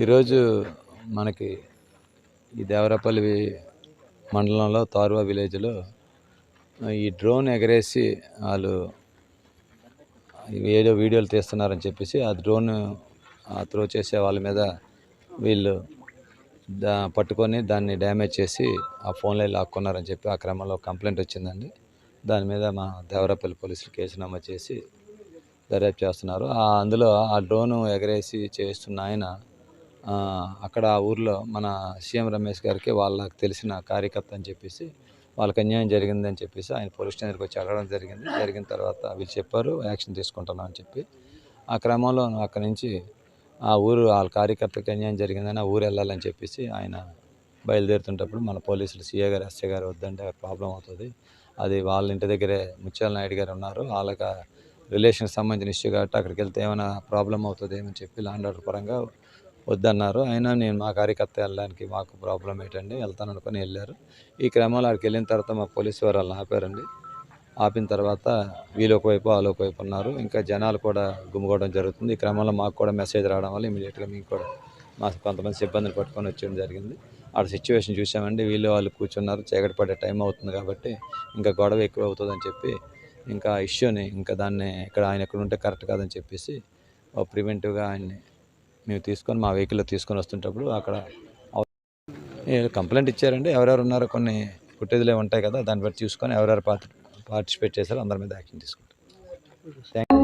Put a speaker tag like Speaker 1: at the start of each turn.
Speaker 1: ఈరోజు మనకి ఈ దేవరపల్లి మండలంలో తారువా విలేజ్లో ఈ డ్రోన్ ఎగరేసి వాళ్ళు ఏదో వీడియోలు తీస్తున్నారని చెప్పేసి ఆ డ్రోన్ త్రో చేసే వాళ్ళ మీద వీళ్ళు పట్టుకొని దాన్ని డ్యామేజ్ చేసి ఆ ఫోన్లో లాక్కున్నారని చెప్పి ఆ క్రమంలో కంప్లైంట్ వచ్చిందండి. దాని మీద మా దేవరపల్లి పోలీసులు కేసు నమోదు చేసి దర్యాప్తు చేస్తున్నారు. అందులో ఆ డ్రోన్ ఎగరేసి చేస్తున్న ఆయన అక్కడ ఆ ఊర్లో మన సీఎం రమేష్ గారికి వాళ్ళకి తెలిసిన కార్యకర్త అని చెప్పేసి వాళ్ళకి అన్యాయం జరిగిందని చెప్పేసి ఆయన పోలీస్ స్టేషన్కి వచ్చి అడగడం జరిగింది. జరిగిన తర్వాత వీళ్ళు చెప్పారు యాక్షన్ తీసుకుంటున్నాం అని చెప్పి. ఆ క్రమంలో అక్కడి నుంచి ఆ ఊరు వాళ్ళ కార్యకర్తకి అన్యాయం జరిగిందని ఆ ఊరు వెళ్ళాలని చెప్పేసి ఆయన బయలుదేరుతుంటప్పుడు మన పోలీసులు సీఏ గారు ఎస్ఐ గారు వద్దంటే ప్రాబ్లం అవుతుంది, అది వాళ్ళ ఇంటి దగ్గరే ముత్యాల నాయుడు గారు ఉన్నారు, వాళ్ళకి రిలేషన్కి సంబంధించిన ఇష్యూ కాబట్టి అక్కడికి వెళ్తే ఏమైనా ప్రాబ్లం అవుతుంది అని చెప్పి ల్యాండ్ ఆర్డర్ పరంగా వద్దన్నారు. అయినా నేను మా కార్యకర్త వెళ్ళడానికి మాకు ప్రాబ్లం ఏంటండి, వెళ్తాను అనుకుని వెళ్ళారు. ఈ క్రమంలో అక్కడికి వెళ్ళిన తర్వాత మా పోలీసు వారు వాళ్ళని ఆపారండి. ఆపిన తర్వాత వీళ్ళు ఒకవైపు వాళ్ళు ఒకవైపు ఉన్నారు. ఇంకా జనాలు కూడా గుమ్ముకోవడం జరుగుతుంది. ఈ క్రమంలో మాకు కూడా మెసేజ్ రావడం వల్ల ఇమీడియట్గా మీకు కూడా మాకు కొంతమంది సిబ్బందిని పట్టుకొని వచ్చేయడం జరిగింది. ఆడ సిచ్యువేషన్ చూసామండి. వీళ్ళు వాళ్ళు కూర్చున్నారు, చీకటి పడే టైం అవుతుంది కాబట్టి ఇంకా గొడవ ఎక్కువ అవుతుందని చెప్పి ఇంకా ఇష్యూని ఇంకా దాన్ని ఇక్కడ ఆయన ఎక్కడ ఉంటే కరెక్ట్ కాదని చెప్పేసి ప్రివెంటివ్గా ఆయన్ని మేము తీసుకొని మా వెహికల్లో తీసుకొని వస్తుంటప్పుడు అక్కడ కంప్లైంట్ ఇచ్చారండి. ఎవరెవరు ఉన్నారో కొన్ని ఫుటేజ్లే ఉంటాయి కదా, దాన్ని బట్టి చూసుకొని ఎవరెవరు పార్టిసిపేట్ చేశారో అందరి మీద యాక్షన్ తీసుకుంటాం. Thank you.